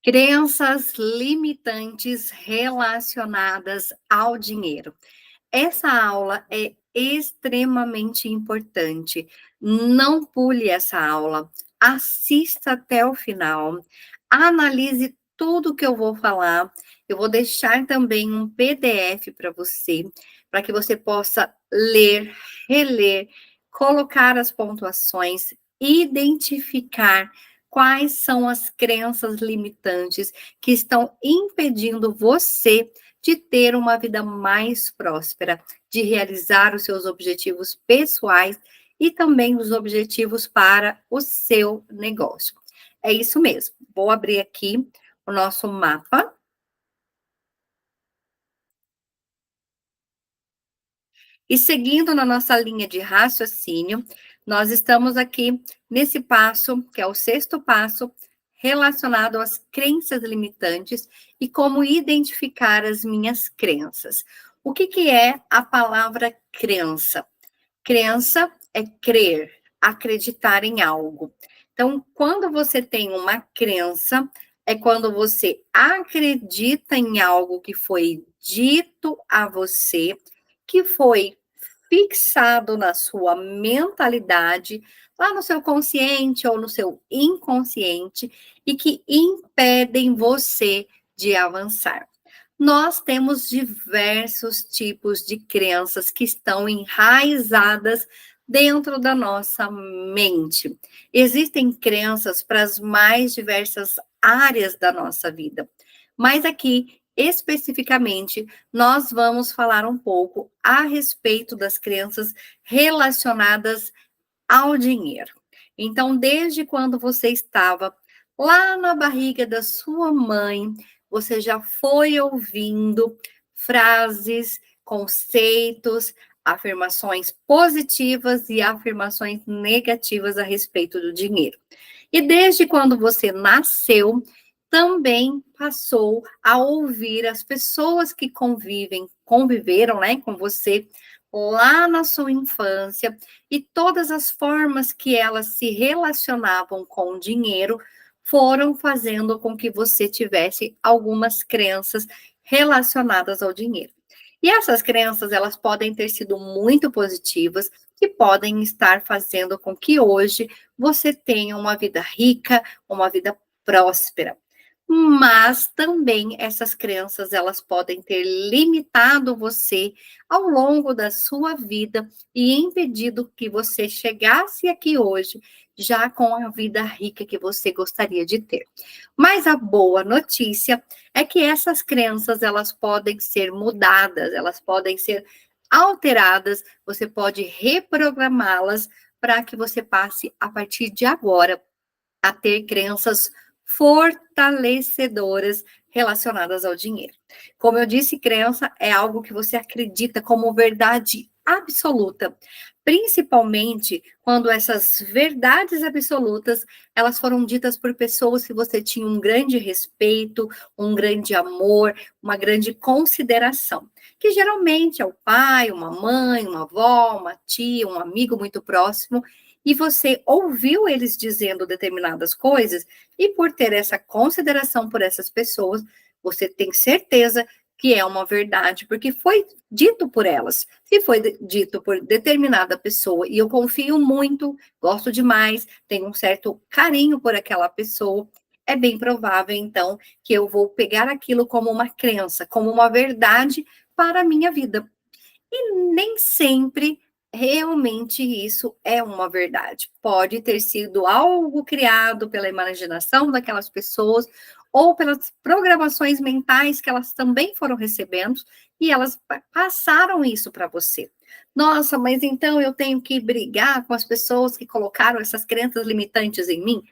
Crenças limitantes relacionadas ao dinheiro. Essa aula é extremamente importante. Não pule essa aula. Assista até o final. Analise tudo que eu vou falar. Eu vou deixar também um PDF para que você possa ler, reler, colocar as pontuações, identificar quais são as crenças limitantes que estão impedindo você de ter uma vida mais próspera, de realizar os seus objetivos pessoais e também os objetivos para o seu negócio. É isso mesmo. Vou abrir aqui o nosso mapa. E seguindo na nossa linha de raciocínio, nós estamos aqui nesse passo, que é o sexto passo, relacionado às crenças limitantes e como identificar as minhas crenças. O que é a palavra crença? Crença é crer, acreditar em algo. Então, quando você tem uma crença, é quando você acredita em algo que foi dito a você, que foi fixado na sua mentalidade, lá no seu consciente ou no seu inconsciente, e que impedem você de avançar. Nós temos diversos tipos de crenças que estão enraizadas dentro da nossa mente. Existem crenças para as mais diversas áreas da nossa vida, mas aqui, especificamente, nós vamos falar um pouco a respeito das crenças relacionadas ao dinheiro. Então, desde quando você estava lá na barriga da sua mãe, você já foi ouvindo frases, conceitos, afirmações positivas e afirmações negativas a respeito do dinheiro. E desde quando você nasceu, também passou a ouvir as pessoas que conviveram, né, com você lá na sua infância e todas as formas que elas se relacionavam com o dinheiro foram fazendo com que você tivesse algumas crenças relacionadas ao dinheiro. E essas crenças, elas podem ter sido muito positivas e podem estar fazendo com que hoje você tenha uma vida rica, uma vida próspera. Mas também essas crenças, elas podem ter limitado você ao longo da sua vida e impedido que você chegasse aqui hoje já com a vida rica que você gostaria de ter. Mas a boa notícia é que essas crenças, elas podem ser mudadas, elas podem ser alteradas, você pode reprogramá-las para que você passe a partir de agora a ter crenças fortalecedoras relacionadas ao dinheiro. Como eu disse, crença é algo que você acredita como verdade absoluta, principalmente quando essas verdades absolutas, elas foram ditas por pessoas que você tinha um grande respeito, um grande amor, uma grande consideração, que geralmente é o pai, uma mãe, uma avó, uma tia, um amigo muito próximo, e você ouviu eles dizendo determinadas coisas, e por ter essa consideração por essas pessoas, você tem certeza que é uma verdade, porque foi dito por elas. Se foi dito por determinada pessoa, e eu confio muito, gosto demais, tenho um certo carinho por aquela pessoa, é bem provável, então, que eu vou pegar aquilo como uma crença, como uma verdade para a minha vida. E nem sempre realmente isso é uma verdade. Pode ter sido algo criado pela imaginação daquelas pessoas ou pelas programações mentais que elas também foram recebendo e elas passaram isso para você. Nossa, mas então eu tenho que brigar com as pessoas que colocaram essas crenças limitantes em mim?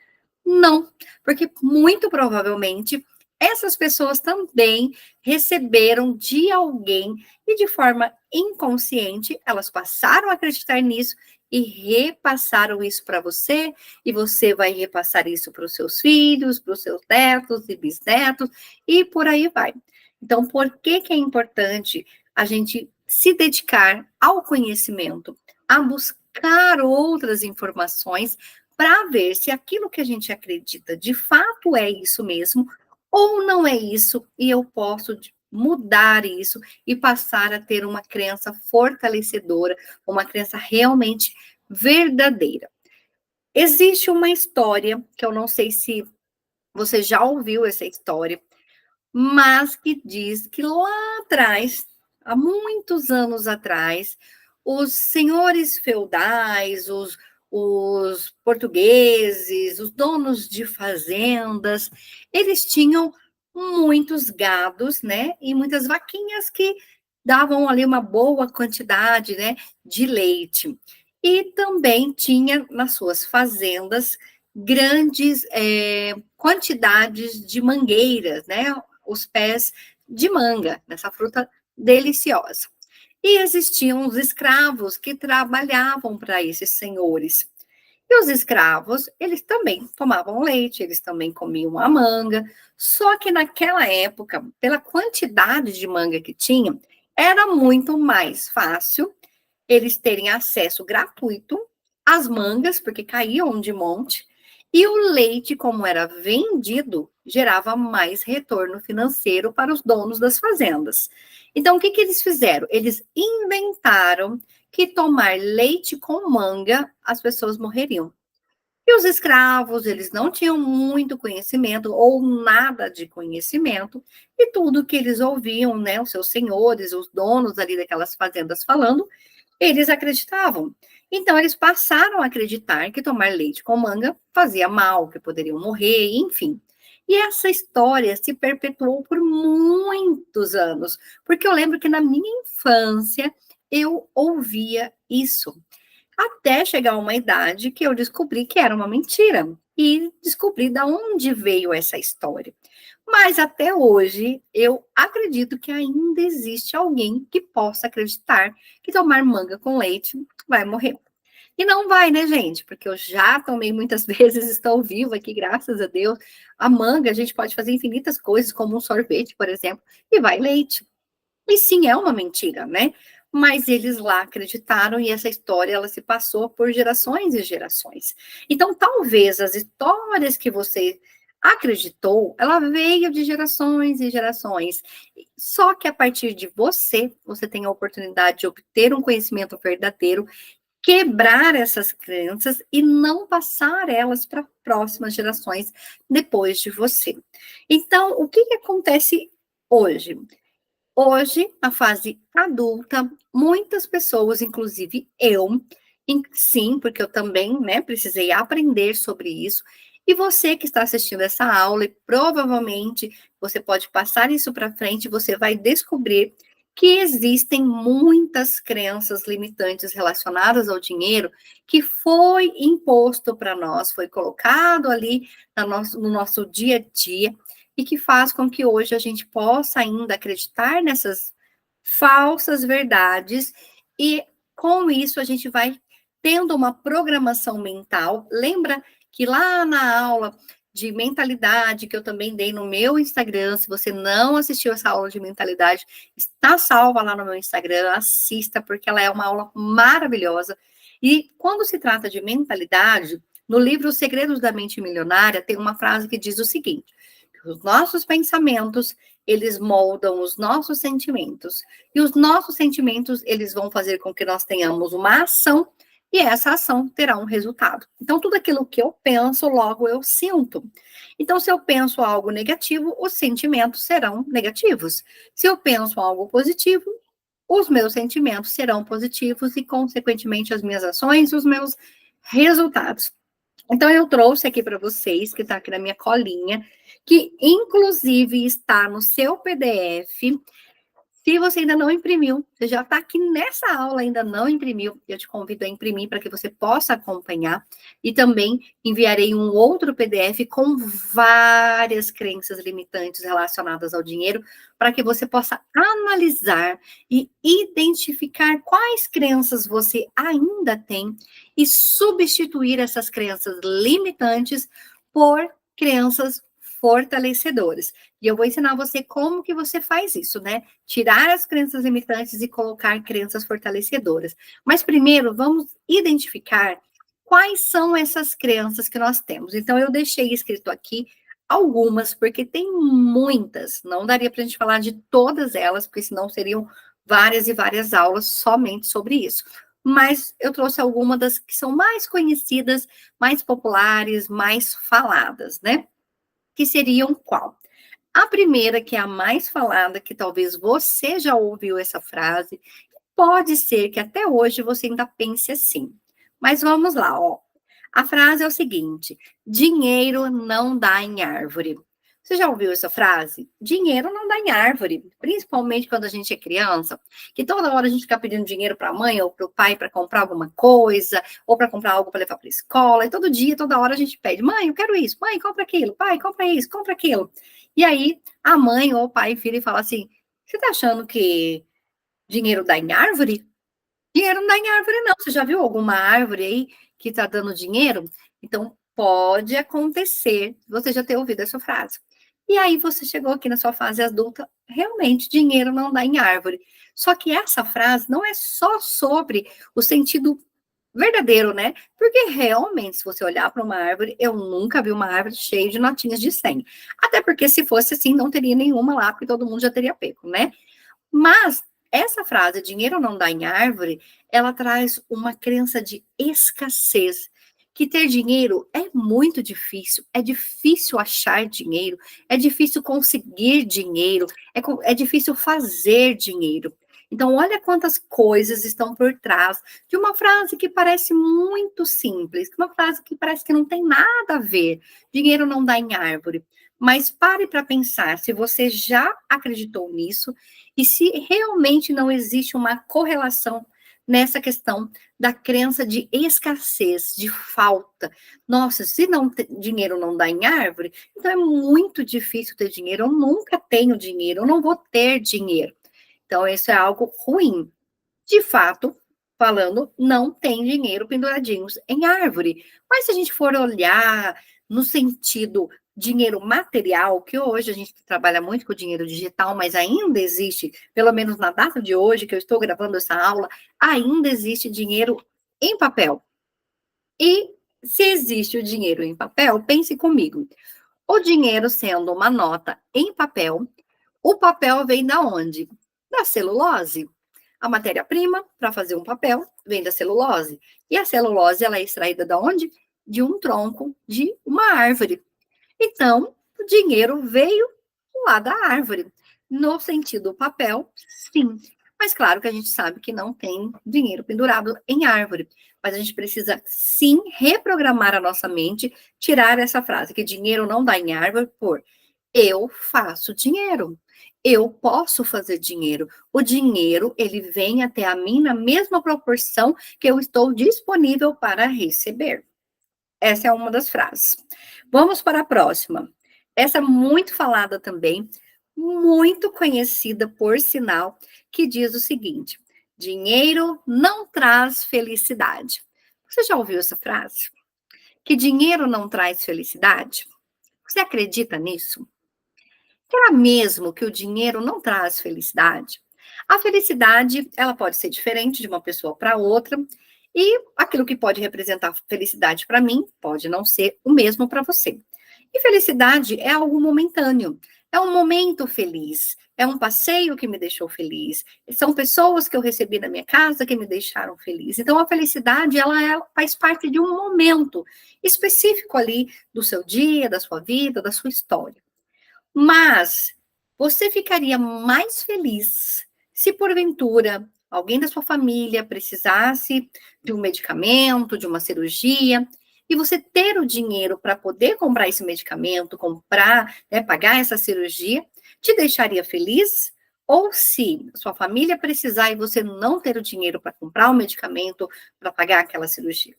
Não, porque muito provavelmente essas pessoas também receberam de alguém e de forma inconsciente elas passaram a acreditar nisso e repassaram isso para você, e você vai repassar isso para os seus filhos, para os seus netos e bisnetos, e por aí vai. Então, por que é importante a gente se dedicar ao conhecimento, a buscar outras informações para ver se aquilo que a gente acredita de fato é isso mesmo, Ou não é isso e eu posso mudar isso e passar a ter uma crença fortalecedora, uma crença realmente verdadeira. Existe uma história que eu não sei se você já ouviu essa história, mas que diz que lá atrás, há muitos anos atrás, os senhores feudais, os portugueses, os donos de fazendas, eles tinham muitos gados, né? E muitas vaquinhas que davam ali uma boa quantidade, né, de leite. E também tinha nas suas fazendas grandes quantidades de mangueiras, né? Os pés de manga, nessa fruta deliciosa. E existiam os escravos que trabalhavam para esses senhores. E os escravos, eles também tomavam leite, eles também comiam a manga, só que naquela época, pela quantidade de manga que tinha, era muito mais fácil eles terem acesso gratuito às mangas, porque caíam de monte, e o leite, como era vendido, gerava mais retorno financeiro para os donos das fazendas. Então, o que, que eles fizeram? Eles inventaram que tomar leite com manga, as pessoas morreriam. E os escravos, eles não tinham muito conhecimento ou nada de conhecimento, e tudo que eles ouviam, né, os seus senhores, os donos ali daquelas fazendas falando, eles acreditavam. Então, eles passaram a acreditar que tomar leite com manga fazia mal, que poderiam morrer, enfim. E essa história se perpetuou por muitos anos, porque eu lembro que na minha infância eu ouvia isso. Até chegar a uma idade que eu descobri que era uma mentira. E descobri de onde veio essa história. Mas até hoje, eu acredito que ainda existe alguém que possa acreditar que tomar manga com leite vai morrer. E não vai, né, gente? Porque eu já tomei muitas vezes, estou viva aqui, graças a Deus. A manga, a gente pode fazer infinitas coisas, como um sorvete, por exemplo, e vai leite. E sim, é uma mentira, né? Mas eles lá acreditaram e essa história ela se passou por gerações e gerações. Então, talvez as histórias que você acreditou, ela veio de gerações e gerações. Só que a partir de você, você tem a oportunidade de obter um conhecimento verdadeiro, quebrar essas crenças e não passar elas para próximas gerações depois de você. Então, o que acontece hoje? Hoje, na fase adulta, muitas pessoas, inclusive eu, sim, porque eu também, né, precisei aprender sobre isso. E você que está assistindo essa aula, e provavelmente você pode passar isso para frente, você vai descobrir que existem muitas crenças limitantes relacionadas ao dinheiro que foi imposto para nós, foi colocado ali no nosso dia a dia e que faz com que hoje a gente possa ainda acreditar nessas falsas verdades e com isso a gente vai tendo uma programação mental. Lembra que lá na aula de mentalidade que eu também dei no meu Instagram, se você não assistiu essa aula de mentalidade, está salva lá no meu Instagram, assista porque ela é uma aula maravilhosa. E quando se trata de mentalidade, no livro Os Segredos da Mente Milionária tem uma frase que diz o seguinte: os nossos pensamentos, eles moldam os nossos sentimentos. E os nossos sentimentos, eles vão fazer com que nós tenhamos uma ação e essa ação terá um resultado. Então, tudo aquilo que eu penso, logo eu sinto. Então, se eu penso algo negativo, os sentimentos serão negativos. Se eu penso algo positivo, os meus sentimentos serão positivos e, consequentemente, as minhas ações, os meus resultados. Então, eu trouxe aqui para vocês, que está aqui na minha colinha, que inclusive está no seu PDF. Se você ainda não imprimiu, você já está aqui nessa aula, ainda não imprimiu, eu te convido a imprimir para que você possa acompanhar. E também enviarei um outro PDF com várias crenças limitantes relacionadas ao dinheiro, para que você possa analisar e identificar quais crenças você ainda tem e substituir essas crenças limitantes por crenças fortalecedoras. E eu vou ensinar você como que você faz isso, né? Tirar as crenças limitantes e colocar crenças fortalecedoras. Mas primeiro, vamos identificar quais são essas crenças que nós temos. Então, eu deixei escrito aqui algumas, porque tem muitas. Não daria para a gente falar de todas elas, porque senão seriam várias e várias aulas somente sobre isso. Mas eu trouxe algumas das que são mais conhecidas, mais populares, mais faladas, né? Que seriam qual? A primeira, que é a mais falada, que talvez você já ouviu essa frase, pode ser que até hoje você ainda pense assim. Mas vamos lá, ó. A frase é o seguinte: dinheiro não dá em árvore. Você já ouviu essa frase? Dinheiro não dá em árvore, principalmente quando a gente é criança, que toda hora a gente fica pedindo dinheiro para a mãe ou para o pai para comprar alguma coisa, ou para comprar algo para levar para a escola, e todo dia, toda hora a gente pede: mãe, eu quero isso, mãe, compra aquilo, pai, compra isso, compra aquilo. E aí a mãe ou o pai vira e fala assim: você está achando que dinheiro dá em árvore? Dinheiro não dá em árvore, não. Você já viu alguma árvore aí que está dando dinheiro? Então, pode acontecer você já ter ouvido essa frase. E aí, você chegou aqui na sua fase adulta, realmente, dinheiro não dá em árvore. Só que essa frase não é só sobre o sentido verdadeiro, né? Porque realmente, se você olhar para uma árvore, eu nunca vi uma árvore cheia de notinhas de 100. Até porque, se fosse assim, não teria nenhuma lá, porque todo mundo já teria pego, né? Mas essa frase, dinheiro não dá em árvore, ela traz uma crença de escassez, que ter dinheiro é muito difícil, é difícil achar dinheiro, é difícil conseguir dinheiro, é difícil fazer dinheiro. Então, olha quantas coisas estão por trás de uma frase que parece muito simples, uma frase que parece que não tem nada a ver. Dinheiro não dá em árvore. Mas pare para pensar se você já acreditou nisso e se realmente não existe uma correlação nessa questão da crença de escassez, de falta. Nossa, se dinheiro não dá em árvore, então é muito difícil ter dinheiro. Eu nunca tenho dinheiro, eu não vou ter dinheiro. Então, isso é algo ruim. De fato, falando, não tem dinheiro penduradinhos em árvore. Mas se a gente for olhar no sentido dinheiro material, que hoje a gente trabalha muito com dinheiro digital, mas ainda existe, pelo menos na data de hoje, que eu estou gravando essa aula, ainda existe dinheiro em papel. E se existe o dinheiro em papel, pense comigo. O dinheiro sendo uma nota em papel, o papel vem da onde? Da celulose. A matéria-prima para fazer um papel vem da celulose. E a celulose ela é extraída da onde? De um tronco de uma árvore. Então, o dinheiro veio lá da árvore. No sentido papel, sim. Mas claro que a gente sabe que não tem dinheiro pendurado em árvore. Mas a gente precisa sim reprogramar a nossa mente, tirar essa frase que dinheiro não dá em árvore por eu faço dinheiro. Eu posso fazer dinheiro. O dinheiro, ele vem até a mim na mesma proporção que eu estou disponível para receber. Essa é uma das frases. Vamos para a próxima. Essa é muito falada também, muito conhecida por sinal, que diz o seguinte: dinheiro não traz felicidade. Você já ouviu essa frase? Que dinheiro não traz felicidade? Você acredita nisso? Será mesmo que o dinheiro não traz felicidade? A felicidade, ela pode ser diferente de uma pessoa para outra, e aquilo que pode representar felicidade para mim pode não ser o mesmo para você. E felicidade é algo momentâneo, é um momento feliz, é um passeio que me deixou feliz, são pessoas que eu recebi na minha casa que me deixaram feliz. Então a felicidade, faz parte de um momento específico ali do seu dia, da sua vida, da sua história. Mas você ficaria mais feliz se porventura alguém da sua família precisasse de um medicamento, de uma cirurgia, e você ter o dinheiro para poder comprar esse medicamento, comprar, né, pagar essa cirurgia, te deixaria feliz? Ou se sua família precisar e você não ter o dinheiro para comprar o medicamento, para pagar aquela cirurgia?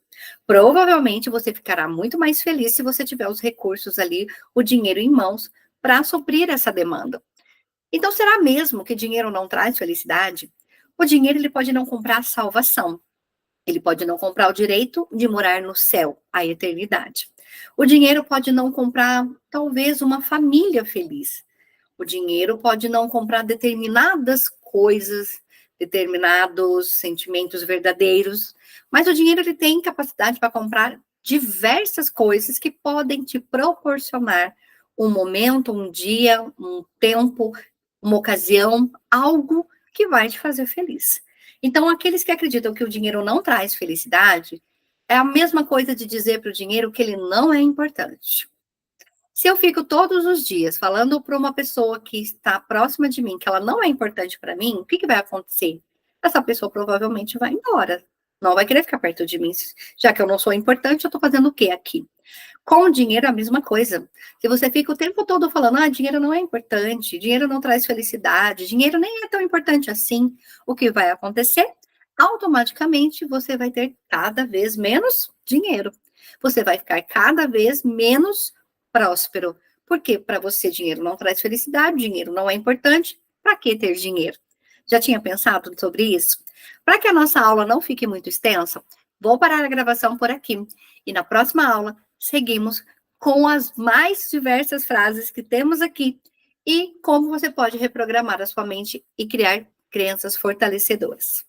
Provavelmente você ficará muito mais feliz se você tiver os recursos ali, o dinheiro em mãos, para suprir essa demanda. Então, será mesmo que dinheiro não traz felicidade? O dinheiro ele pode não comprar salvação. Ele pode não comprar o direito de morar no céu, a eternidade. O dinheiro pode não comprar, talvez, uma família feliz. O dinheiro pode não comprar determinadas coisas, determinados sentimentos verdadeiros, mas o dinheiro ele tem capacidade para comprar diversas coisas que podem te proporcionar um momento, um dia, um tempo, uma ocasião, algo que vai te fazer feliz. Então, aqueles que acreditam que o dinheiro não traz felicidade, é a mesma coisa de dizer para o dinheiro que ele não é importante. Se eu fico todos os dias falando para uma pessoa que está próxima de mim que ela não é importante para mim, o que, que vai acontecer? Essa pessoa provavelmente vai embora. Não vai querer ficar perto de mim. Já que eu não sou importante, eu estou fazendo o quê aqui? Com o dinheiro é a mesma coisa. Se você fica o tempo todo falando, dinheiro não é importante, dinheiro não traz felicidade, dinheiro nem é tão importante assim, o que vai acontecer? Automaticamente você vai ter cada vez menos dinheiro. Você vai ficar cada vez menos próspero. Porque para você dinheiro não traz felicidade, dinheiro não é importante, para que ter dinheiro? Já tinha pensado sobre isso? Para que a nossa aula não fique muito extensa, vou parar a gravação por aqui. E na próxima aula, seguimos com as mais diversas frases que temos aqui e como você pode reprogramar a sua mente e criar crenças fortalecedoras.